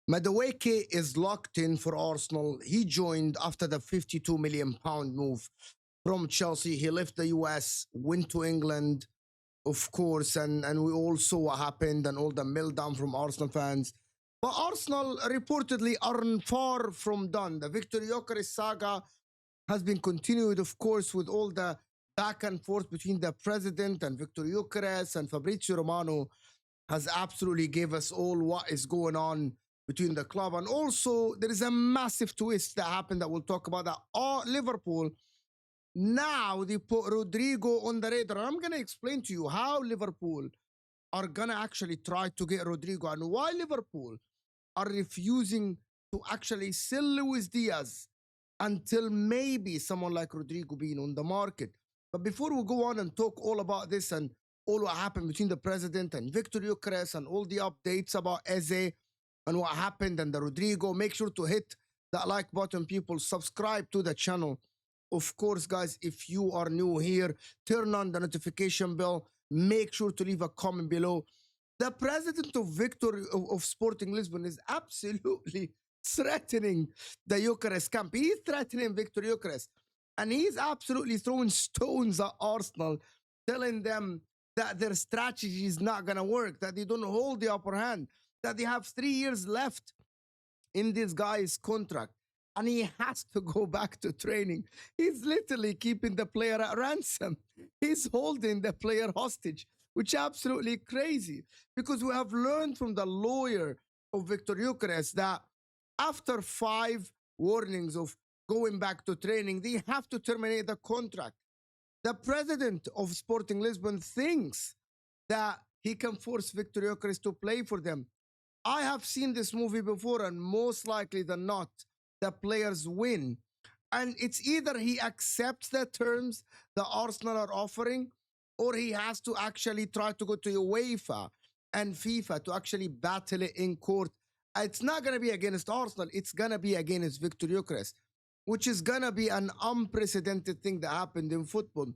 Madueke is locked in for Arsenal. He joined after the £52 million move from Chelsea. He left the US, went to England, of course, and we all saw what happened and all the meltdown from Arsenal fans. But Arsenal reportedly are far from done. The Viktor Gyökeres saga has been continued, of course, with all the back and forth between the president and Viktor Gyökeres, and Fabrizio Romano has absolutely gave us all what is going on between the club. And also, there is a massive twist that happened that we'll talk about, that Liverpool, now they put Rodrygo on the radar. I'm going to explain to you how Liverpool are going to actually try to get Rodrygo and why Liverpool are refusing to actually sell Luis Díaz until maybe someone like Rodrygo being on the market. But before we go on and talk all about this and all what happened between the president and Viktor Gyökeres and all the updates about Eze and what happened and the Rodrygo, make sure to hit that like button, people. Subscribe to the channel. Of course, guys, if you are new here, turn on the notification bell. Make sure to leave a comment below. The president of of Sporting Lisbon is absolutely threatening the Gyökeres camp. He's threatening Viktor Gyökeres, and he's absolutely throwing stones at Arsenal, telling them that their strategy is not going to work, that they don't hold the upper hand, that they have 3 years left in this guy's contract, and he has to go back to training. He's literally keeping the player at ransom. He's holding the player hostage, which is absolutely crazy, because we have learned from the lawyer of Viktor Gyökeres that after 5 warnings of going back to training, they have to terminate the contract. The president of Sporting Lisbon thinks that he can force Viktor Gyökeres to play for them. I have seen this movie before, and most likely than not, the players win. And it's either he accepts the terms the Arsenal are offering, or he has to actually try to go to UEFA and FIFA to actually battle it in court. It's not going to be against Arsenal. It's going to be against Viktor Gyökeres, which is going to be an unprecedented thing that happened in football.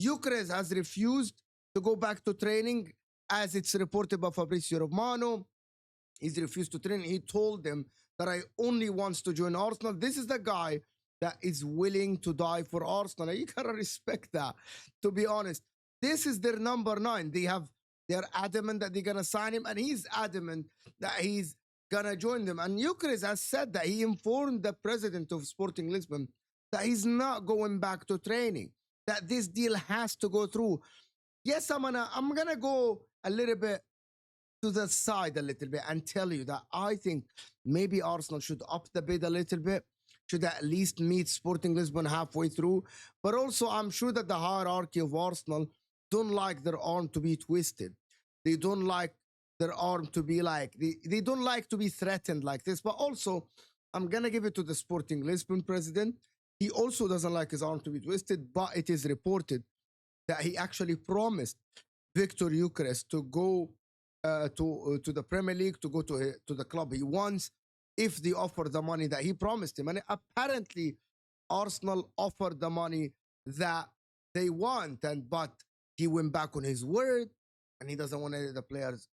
Gyökeres has refused to go back to training, as it's reported by Fabrizio Romano. He's refused to train. He told them that I only wants to join Arsenal. This is the guy that is willing to die for Arsenal. You gotta respect that, to be honest. This is their number 9. They're adamant that they're gonna sign him, and he's adamant that he's gonna join them. And Gyökeres has said that he informed the president of Sporting Lisbon that he's not going back to training, that this deal has to go through. Yes, I'm gonna go a little bit to the side a little bit and tell you that I think maybe Arsenal should up the bid a little bit, should at least meet Sporting Lisbon halfway through. But also, I'm sure that the hierarchy of Arsenal don't like their arm to be twisted. They don't like their arm to be like, they don't like to be threatened like this. But also, I'm going to give it to the Sporting Lisbon president. He also doesn't like his arm to be twisted, but it is reported that he actually promised Viktor Gyökeres to go to the Premier League, to go to the club he wants, if they offer the money that he promised him. And apparently, Arsenal offered the money that they want, but he went back on his word, and he doesn't want to let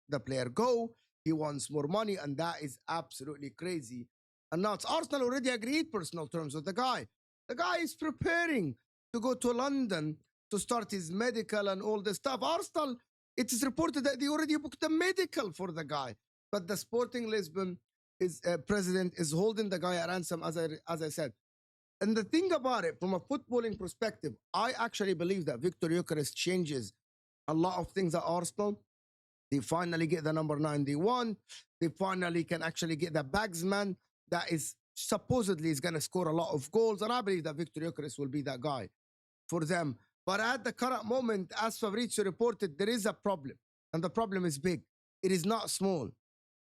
the player go. He wants more money, and that is absolutely crazy. And now Arsenal already agreed personal terms with the guy. The guy is preparing to go to London to start his medical and all this stuff. Arsenal, it is reported that they already booked the medical for the guy, but the Sporting Lisbon president is holding the guy at ransom, as I said. And the thing about it, from a footballing perspective, I actually believe that Viktor Gyökeres changes a lot of things at Arsenal. They finally get the number 9 they want. They finally can actually get the bagsman that is supposedly is going to score a lot of goals. And I believe that Viktor Gyökeres will be that guy for them. But at the current moment, as Fabrizio reported, there is a problem. And the problem is big. It is not small.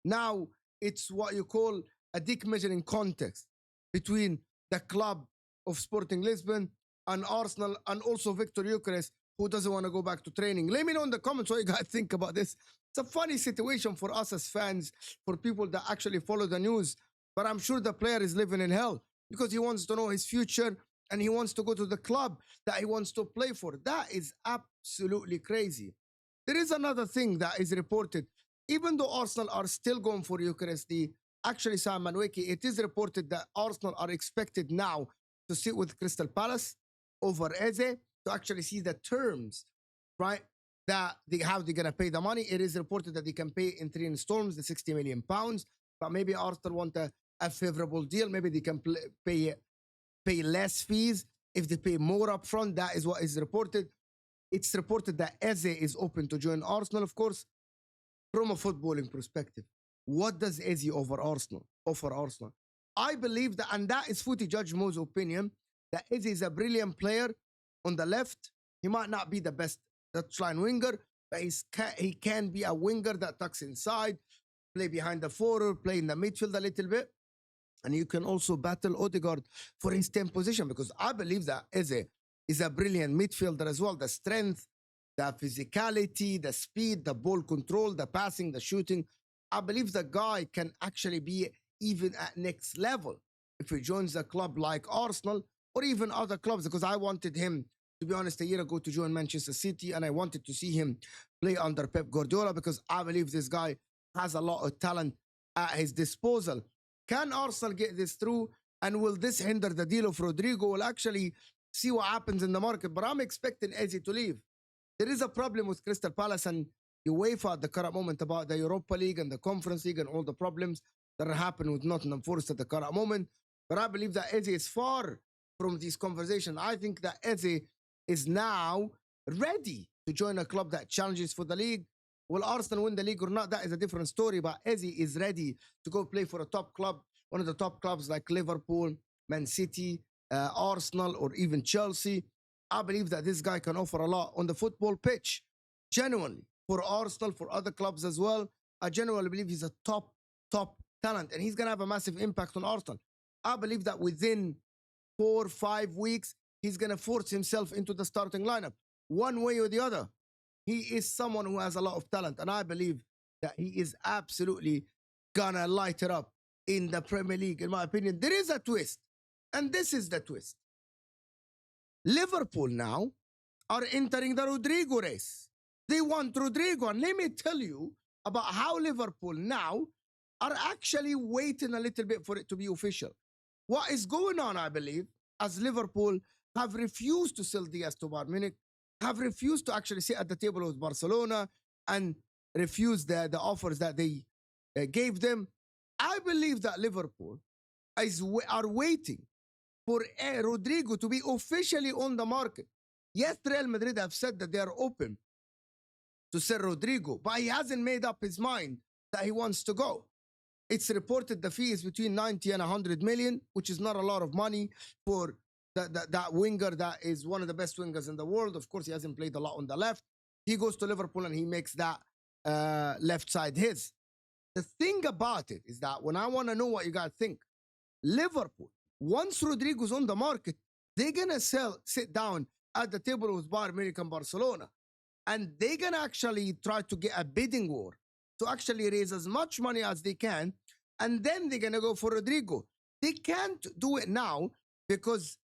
Now, it's what you call a dick measuring contest between the club of Sporting Lisbon and Arsenal, and also Viktor Gyökeres, who doesn't want to go back to training. Let me know in the comments what you guys think about this. It's a funny situation for us as fans, for people that actually follow the news. But I'm sure the player is living in hell because he wants to know his future and he wants to go to the club that he wants to play for. That is absolutely crazy. There is another thing that is reported. Even though Arsenal are still going for Gyökeres, they actually Sam Madueke, it is reported that Arsenal are expected now to sit with Crystal Palace over Eze to actually see the terms, right? That they how they're gonna pay the money. It is reported that they can pay in 3 installments, the 60 million pounds. But maybe Arsenal want a favorable deal. Maybe they can pay less fees if they pay more upfront. That is what is reported. It's reported that Eze is open to join Arsenal, of course, from a footballing perspective. What does Eze offer Arsenal? I believe that, and that is Footy Judge Mo's opinion, that Eze is a brilliant player on the left. He might not be the best touchline winger, but he can be a winger that tucks inside, play behind the forward, play in the midfield a little bit. And you can also battle Odegaard for his 10th position, because I believe that Eze is a brilliant midfielder as well. The strength, the physicality, the speed, the ball control, the passing, the shooting. I believe the guy can actually be even at next level if he joins a club like Arsenal or even other clubs, because I wanted him, to be honest, a year ago to join Manchester City, and I wanted to see him play under Pep Guardiola because I believe this guy has a lot of talent at his disposal. Can Arsenal get this through? And will this hinder the deal of Rodrygo? We'll actually see what happens in the market, but I'm expecting Eze to leave. There is a problem with Crystal Palace and UEFA at the current moment about the Europa League and the Conference League and all the problems that are happening with Nottingham Forest at the current moment. But I believe that Eze is far from these conversations. I think that Eze is now ready to join a club that challenges for the league. Will Arsenal win the league or not? That is a different story. But Eze is ready to go play for a top club, one of the top clubs like Liverpool, Man City, Arsenal, or even Chelsea. I believe that this guy can offer a lot on the football pitch, genuinely, for Arsenal, for other clubs as well. I genuinely believe he's a top talent, and he's going to have a massive impact on Arsenal. I believe that within 4 or 5 weeks, he's going to force himself into the starting lineup, one way or the other. He is someone who has a lot of talent, and I believe that he is absolutely going to light it up in the Premier League, in my opinion. There is a twist, and this is the twist. Liverpool now are entering the Rodrygo race. They want Rodrygo, and let me tell you about how Liverpool now are actually waiting a little bit for it to be official. What is going on, I believe, as Liverpool have refused to sell Diaz to Bayern Munich, have refused to actually sit at the table with Barcelona and refuse the offers that they gave them. I believe that Liverpool are waiting for Rodrygo to be officially on the market. Yes, Real Madrid have said that they are open to sell Rodrygo, but he hasn't made up his mind that he wants to go. It's reported the fee is between 90 and 100 million, which is not a lot of money for that winger that is one of the best wingers in the world. Of course, he hasn't played a lot on the left. He goes to Liverpool and he makes that left side his. The thing about it is that when I want to know what you guys think, Liverpool, once Rodrygo's on the market, they're going to sit down at the table with Bayern Munich and Barcelona, and they're going to actually try to get a bidding war to actually raise as much money as they can, and then they're going to go for Rodrygo. They can't do it now because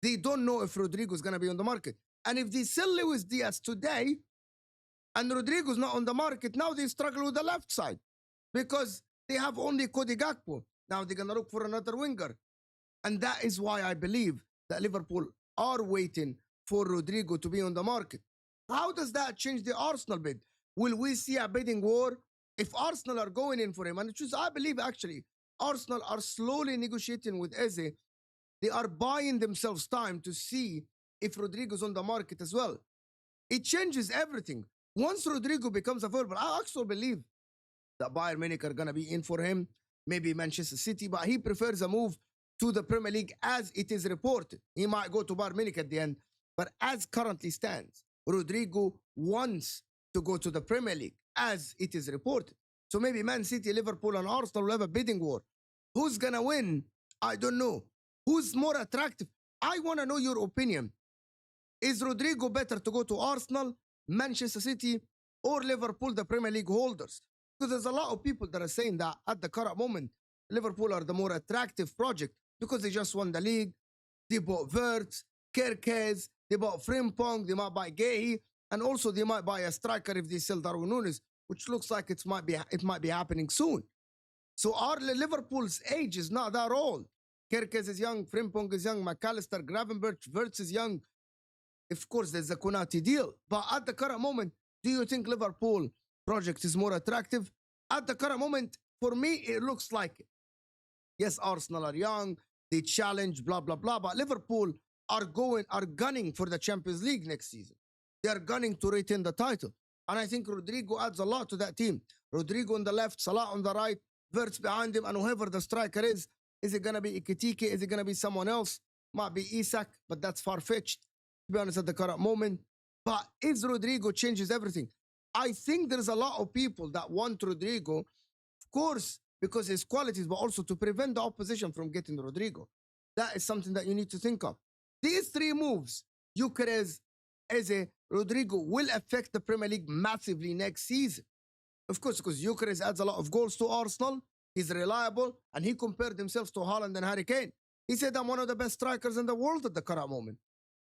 they don't know if Rodrygo's going to be on the market. And if they sell Luis Díaz today and Rodrygo's not on the market, now they struggle with the left side because they have only Cody Gakpo. Now they're going to look for another winger. And that is why I believe that Liverpool are waiting for Rodrygo to be on the market. How does that change the Arsenal bid? Will we see a bidding war? If Arsenal are going in for him, and I believe actually Arsenal are slowly negotiating with Eze. They are buying themselves time to see if Rodrygo's on the market as well. It changes everything. Once Rodrygo becomes available, I also believe that Bayern Munich are going to be in for him, maybe Manchester City, but he prefers a move to the Premier League as it is reported. He might go to Bayern Munich at the end, but as currently stands, Rodrygo wants to go to the Premier League as it is reported. So maybe Man City, Liverpool, and Arsenal will have a bidding war. Who's going to win? I don't know. Who's more attractive? I want to know your opinion. Is Rodrygo better to go to Arsenal, Manchester City, or Liverpool, the Premier League holders? Because there's a lot of people that are saying that at the current moment, Liverpool are the more attractive project because they just won the league. They bought Wirtz, Gyökeres, they bought Frimpong, they might buy Gay, and also they might buy a striker if they sell Darwin Núñez, which looks like it might be happening soon. So our Liverpool's age is not that old. Gyökeres is young, Frimpong is young, McAllister, Gravenberch, Wirtz is young. Of course, there's the Konati deal. But at the current moment, do you think Liverpool project is more attractive? At the current moment, for me, it looks like it. Yes, Arsenal are young, they challenge, blah, blah, blah. But Liverpool are gunning for the Champions League next season. They are gunning to retain the title. And I think Rodrygo adds a lot to that team. Rodrygo on the left, Salah on the right, Wirtz behind him, and whoever the striker is it going to be Ekitike? Is it going to be someone else? Might be Isak, but that's far-fetched, to be honest, at the current moment. But is Rodrygo changes everything? I think there's a lot of people that want Rodrygo, of course, because his qualities, but also to prevent the opposition from getting Rodrygo. That is something that you need to think of. These three moves, Gyökeres, Eze, Rodrygo, will affect the Premier League massively next season. Of course, because Gyökeres adds a lot of goals to Arsenal. He's reliable, and he compared himself to Haaland and Harry Kane. He said, I'm one of the best strikers in the world at the current moment.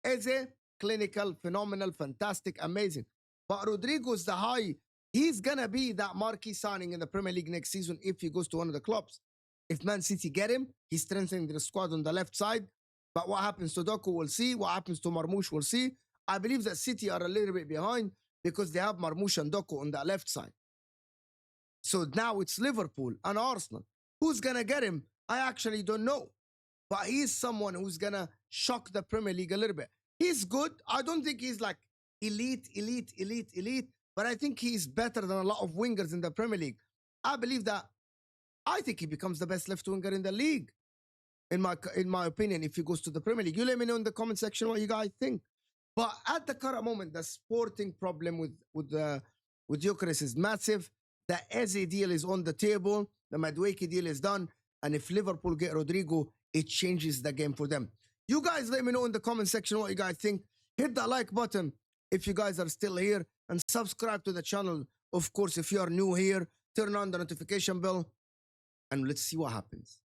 Eze, clinical, phenomenal, fantastic, amazing. But Rodrygo's the high. He's going to be that marquee signing in the Premier League next season if he goes to one of the clubs. If Man City get him, he's strengthening the squad on the left side. But what happens to Doku, we'll see. What happens to Marmoush, we'll see. I believe that City are a little bit behind because they have Marmoush and Doku on the left side. So now it's Liverpool and Arsenal. Who's going to get him? I actually don't know. But he's someone who's going to shock the Premier League a little bit. He's good. I don't think he's like elite. But I think he's better than a lot of wingers in the Premier League. I believe that. I think he becomes the best left winger in the league. In my opinion, if he goes to the Premier League. You let me know in the comment section what you guys think. But at the current moment, the sporting problem with Gyökeres is massive. The Eze deal is on the table. The Madueke deal is done. And if Liverpool get Rodrygo, it changes the game for them. You guys let me know in the comment section what you guys think. Hit that like button if you guys are still here. And subscribe to the channel. Of course, if you are new here, turn on the notification bell. And let's see what happens.